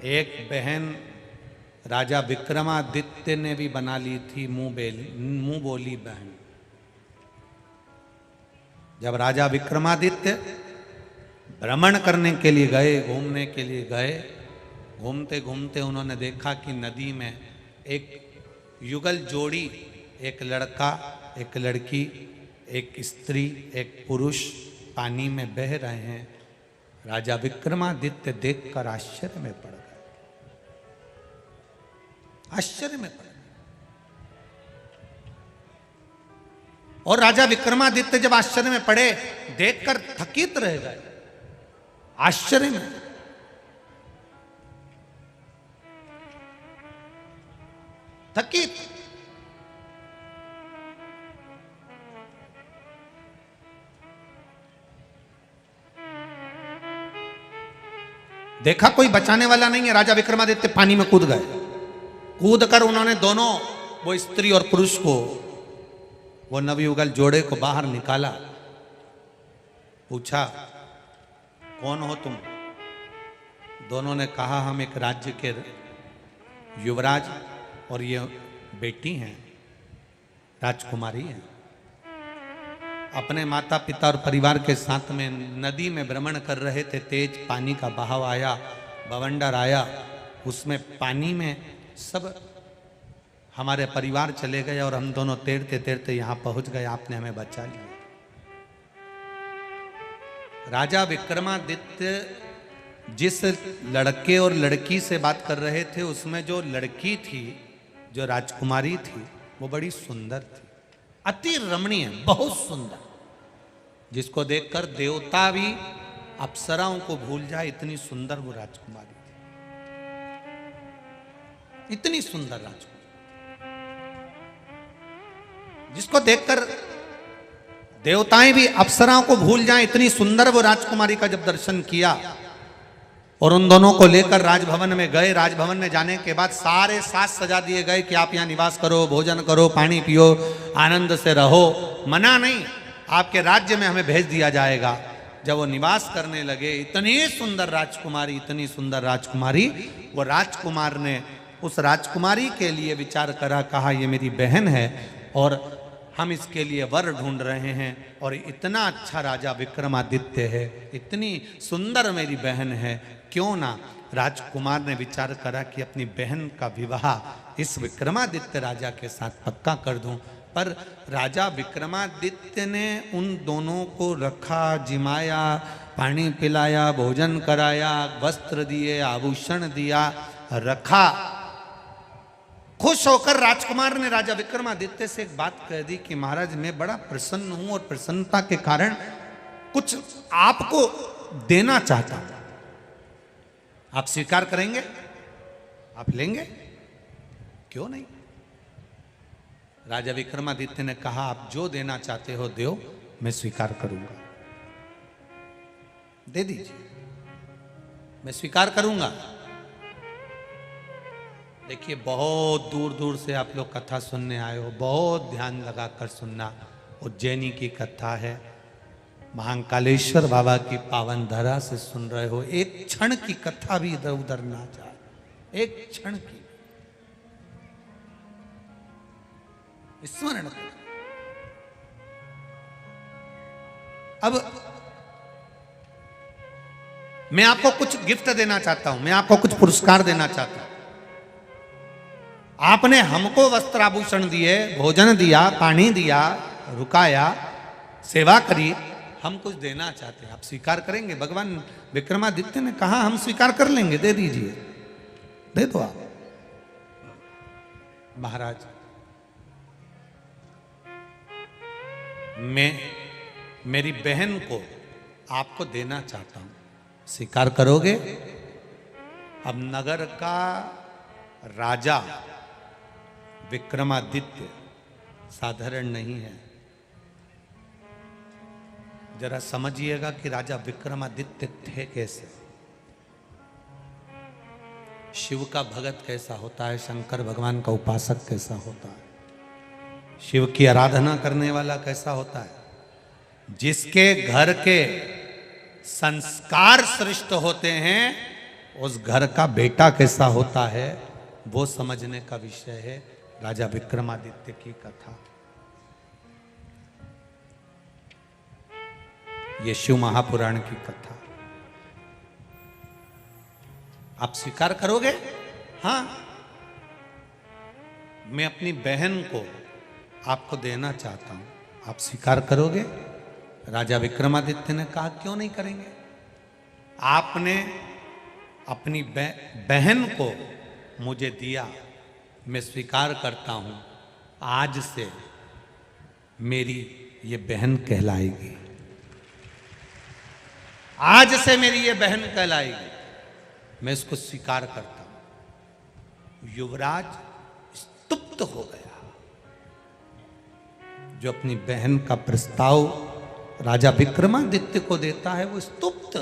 एक बहन राजा विक्रमादित्य ने भी बना ली थी मुंह बोली बहन। जब राजा विक्रमादित्य भ्रमण करने के लिए गए, घूमने के लिए गए, घूमते घूमते उन्होंने देखा कि नदी में एक युगल जोड़ी, एक लड़का एक लड़की, एक स्त्री एक पुरुष पानी में बह रहे हैं। राजा विक्रमादित्य देखकर आश्चर्य में पड़ गए, आश्चर्य में पड़ गए। और राजा विक्रमादित्य जब आश्चर्य में पड़े, देखकर थकित रह गए, आश्चर्य में। थकित। देखा कोई बचाने वाला नहीं है, राजा विक्रमादित्य पानी में कूद गए। कूद कर उन्होंने दोनों, वो स्त्री और पुरुष को, वो नवयुगल जोड़े को बाहर निकाला। पूछा, कौन हो तुम? दोनों ने कहा, हम एक राज्य के युवराज और ये बेटी हैं, राजकुमारी हैं। अपने माता पिता और परिवार के साथ में नदी में भ्रमण कर रहे थे। तेज पानी का बहाव आया, बवंडर आया, उसमें पानी में सब हमारे परिवार चले गए और हम दोनों तैरते तैरते यहां पहुंच गए। आपने हमें बचा लिया। राजा विक्रमादित्य जिस लड़के और लड़की से बात कर रहे थे, उसमें जो लड़की थी, जो राजकुमारी थी, वो बड़ी सुंदर थी, अति रमणीय, बहुत सुंदर, जिसको देखकर देवता भी अप्सराओं को भूल जाए, इतनी सुंदर वो राजकुमारी थी, इतनी सुंदर राजकुमारी, जिसको देखकर देवताएं भी अप्सराओं को भूल जाएं, इतनी सुंदर वो राजकुमारी का जब दर्शन किया और उन दोनों को लेकर राजभवन में गए। राजभवन में जाने के बाद सारे साज सजा दिए गए कि आप यहाँ निवास करो, भोजन करो, पानी पियो, आनंद से रहो, मना नहीं, आपके राज्य में हमें भेज दिया जाएगा। जब वो निवास करने लगे, इतनी सुंदर राजकुमारी, इतनी सुंदर राजकुमारी, वो राजकुमार ने उस राजकुमारी के लिए विचार करा, कहा ये मेरी बहन है और हम इसके लिए वर ढूंढ रहे हैं, और इतना अच्छा राजा विक्रमादित्य है, इतनी सुंदर मेरी बहन है, क्यों ना राजकुमार ने विचार करा कि अपनी बहन का विवाह इस विक्रमादित्य राजा के साथ पक्का कर दूं। पर राजा विक्रमादित्य ने उन दोनों को रखा, जिमाया, पानी पिलाया, भोजन कराया, वस्त्र दिए, आभूषण दिया, रखा। खुश होकर राजकुमार ने राजा विक्रमादित्य से एक बात कह दी कि महाराज, मैं बड़ा प्रसन्न हूं और प्रसन्नता के कारण कुछ आपको देना चाहता हूं, आप स्वीकार करेंगे? आप लेंगे? क्यों नहीं? राजा विक्रमादित्य ने कहा, आप जो देना चाहते हो दो, मैं स्वीकार करूंगा। दे दीजिए, मैं स्वीकार करूंगा। देखिए, बहुत दूर दूर से आप लोग कथा सुनने आए हो, बहुत ध्यान लगाकर सुनना। उज्जैनी की कथा है, महाकालेश्वर बाबा की पावन धरा से सुन रहे हो। एक क्षण की कथा भी इधर उधर ना जाए, एक क्षण की स्मरण करो। अब मैं आपको कुछ गिफ्ट देना चाहता हूं, मैं आपको कुछ पुरस्कार देना चाहता हूं। आपने हमको वस्त्र आभूषण दिए, भोजन दिया, पानी दिया, रुकाया, सेवा करी, हम कुछ देना चाहते हैं, आप स्वीकार करेंगे? भगवान विक्रमादित्य ने कहा, हम स्वीकार कर लेंगे, दे दीजिए, दे दो आप। महाराज, मैं मेरी बहन को आपको देना चाहता हूं, स्वीकार करोगे? अब नगर का राजा विक्रमादित्य साधारण नहीं है। जरा समझिएगा कि राजा विक्रमादित्य थे कैसे, शिव का भगत कैसा होता है, शंकर भगवान का उपासक कैसा होता है, शिव की आराधना करने वाला कैसा होता है, जिसके घर के संस्कार श्रेष्ठ होते हैं उस घर का बेटा कैसा होता है वो समझने का विषय है राजा विक्रमादित्य की कथा। ये शिव महापुराण की कथा आप स्वीकार करोगे? हाँ, मैं अपनी बहन को आपको देना चाहता हूं, आप स्वीकार करोगे? राजा विक्रमादित्य ने कहा क्यों नहीं करेंगे। आपने अपनी बहन को मुझे दिया, मैं स्वीकार करता हूं, आज से मेरी ये बहन कहलाएगी, आज से मेरी ये बहन कहलाएगी, मैं इसको स्वीकार करता हूं। युवराज स्तुप्त हो गया। जो अपनी बहन का प्रस्ताव राजा विक्रमादित्य को देता है वो स्तुप्त।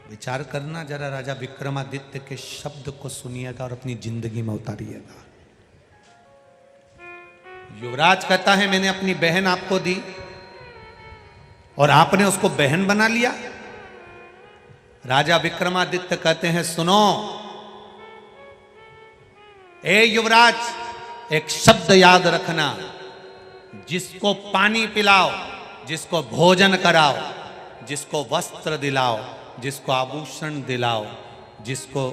विचार करना जरा, राजा विक्रमादित्य के शब्द को सुनिएगा और अपनी जिंदगी में उतारिएगा। युवराज कहता है मैंने अपनी बहन आपको दी और आपने उसको बहन बना लिया। राजा विक्रमादित्य कहते हैं सुनो ए युवराज, एक शब्द याद रखना, जिसको पानी पिलाओ, जिसको भोजन कराओ, जिसको वस्त्र दिलाओ, जिसको आभूषण दिलाओ, जिसको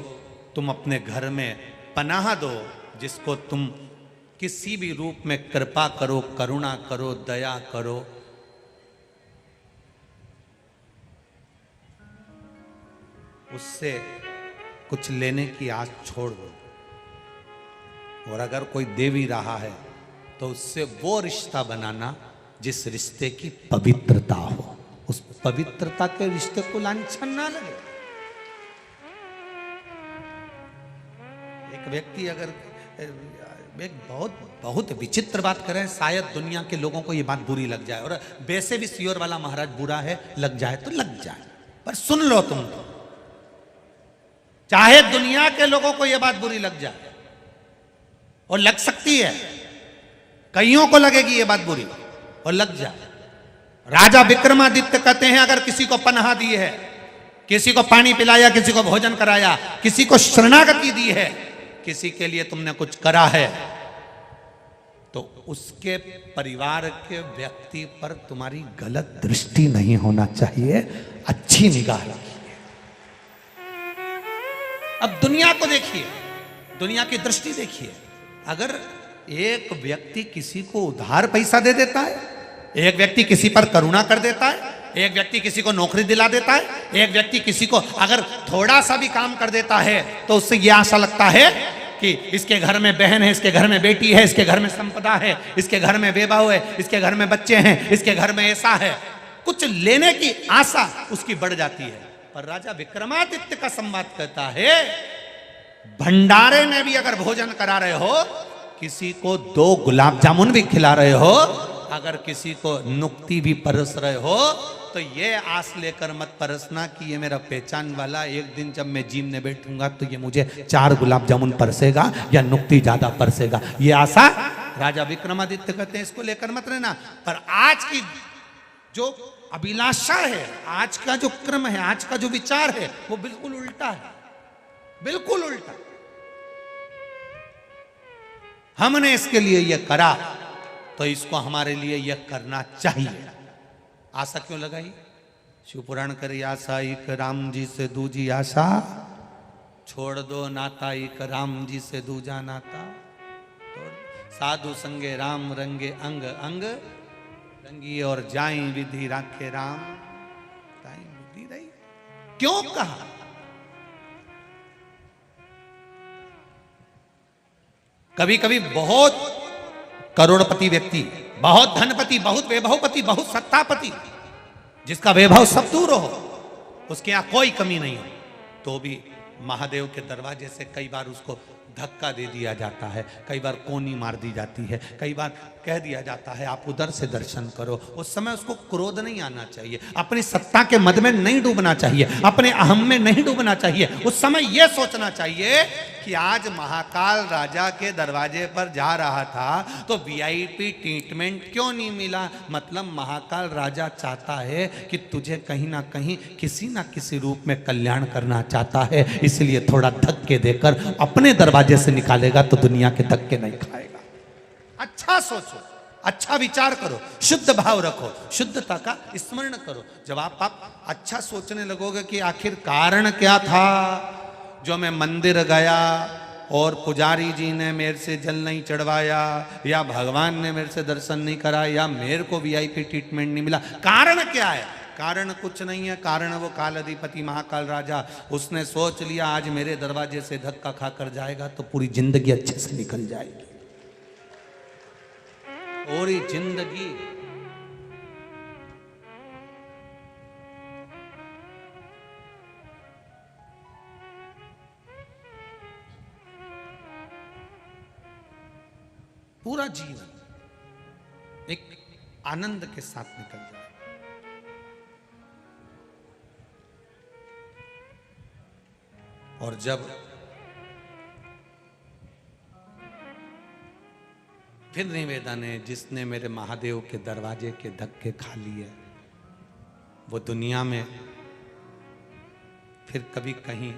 तुम अपने घर में पनाह दो, जिसको तुम किसी भी रूप में कृपा करो, करुणा करो, दया करो, उससे कुछ लेने की आस छोड़ दो। और अगर कोई दे भी रहा है तो उससे वो रिश्ता बनाना जिस रिश्ते की पवित्रता हो, उस पवित्रता के रिश्ते को लांछन ना लगे। एक व्यक्ति अगर एक बहुत विचित्र बात करें, शायद दुनिया के लोगों को ये बात बुरी लग जाए, और वैसे भी सियोर वाला महाराज बुरा है, लग जाए तो लग जाए, पर सुन लो तुम तो, चाहे दुनिया के लोगों को यह बात बुरी लग जाए, और लग सकती है, कईयों को लगेगी ये बात बुरी और लग जाए। राजा विक्रमादित्य कहते हैं अगर किसी को पनाह दी है, किसी को पानी पिलाया, किसी को भोजन कराया, किसी को शरणागति दी है, किसी के लिए तुमने कुछ करा है, तो उसके परिवार के व्यक्ति पर तुम्हारी गलत दृष्टि नहीं होना चाहिए, अच्छी निगाह रखिए। अब दुनिया को देखिए, दुनिया की दृष्टि देखिए। अगर एक व्यक्ति किसी को उधार पैसा दे देता है, एक व्यक्ति किसी पर करुणा कर देता है, एक व्यक्ति किसी को नौकरी दिला देता है, एक व्यक्ति किसी को अगर थोड़ा सा भी काम कर देता है, तो उससे यह आशा लगता है कि इसके घर में बहन है, इसके घर में बेटी है, इसके घर में संपदा है, इसके घर में बेबहू है, इसके घर में बच्चे हैं, इसके घर में ऐसा है, कुछ लेने की आशा उसकी बढ़ जाती है। पर राजा विक्रमादित्य का संवाद कहता है भंडारे में भी अगर भोजन करा रहे हो, किसी को 2 गुलाब जामुन भी खिला रहे हो, अगर किसी को नुक्ति भी परस रहे हो, तो ये आस लेकर मत परसना कि ये मेरा पहचान वाला, एक दिन जब मैं जिम में बैठूंगा तो ये मुझे 4 गुलाब जामुन परसेगा या नुक्ति ज्यादा परसेगा। ये आशा राजा विक्रमादित्य कहते हैं इसको लेकर मत रहना। पर आज की जो अभिलाषा है, आज का जो क्रम है, आज का जो विचार है, वो बिल्कुल उल्टा है, बिल्कुल उल्टा। हमने इसके लिए यह करा तो इसको हमारे लिए यह करना चाहिए। आशा क्यों लगाई? शिवपुराण करे आशा एक राम जी से दूजी आशा, छोड़ दो नाता एक राम जी से दूजा नाता, तो साधु संगे राम रंगे अंग अंग, रंगी और जाई विधि राखे राम, ताई विधि रही। क्यों कहा? कभी कभी बहुत करोड़पति व्यक्ति, बहुत धनपति, बहुत वैभवपति, बहुत सत्तापति, जिसका वैभव सब दूर हो, उसके यहां कोई कमी नहीं हो, तो भी महादेव के दरवाजे से कई बार उसको धक्का दे दिया जाता है, कई बार कोनी मार दी जाती है, कई बार कह दिया जाता है आप उधर से दर्शन करो। उस समय उसको क्रोध नहीं आना चाहिए, अपनी सत्ता के मद में नहीं डूबना चाहिए, अपने अहम में नहीं डूबना चाहिए। उस समय यह सोचना चाहिए कि आज महाकाल राजा के दरवाजे पर जा रहा था तो वीआईपी ट्रीटमेंट क्यों नहीं मिला। मतलब महाकाल राजा चाहता है कि तुझे कहीं ना कहीं किसी ना किसी रूप में कल्याण करना चाहता है, इसलिए थोड़ा धक्के देकर अपने दरवाजे से निकालेगा तो दुनिया के धक्के नहीं खाएगा। अच्छा सोचो, अच्छा विचार करो, शुद्ध भाव रखो, शुद्धता का स्मरण करो। जब आप अच्छा सोचने लगोगे कि आखिर कारण क्या था जो मैं मंदिर गया और पुजारी जी ने मेरे से जल नहीं चढ़वाया, या भगवान ने मेरे से दर्शन नहीं करा, या मेरे को वीआईपी ट्रीटमेंट नहीं मिला, कारण क्या है। कारण कुछ नहीं है, कारण वो काल अधिपति महाकाल राजा, उसने सोच लिया आज मेरे दरवाजे से धक्का खाकर जाएगा तो पूरी जिंदगी अच्छे से निकल जाएगी। पूरी जिंदगी पूरा जीवन एक आनंद के साथ निकल जाए। और जब फिर निवेदन है, जिसने मेरे महादेव के दरवाजे के धक्के खा लिए वो दुनिया में फिर कभी कहीं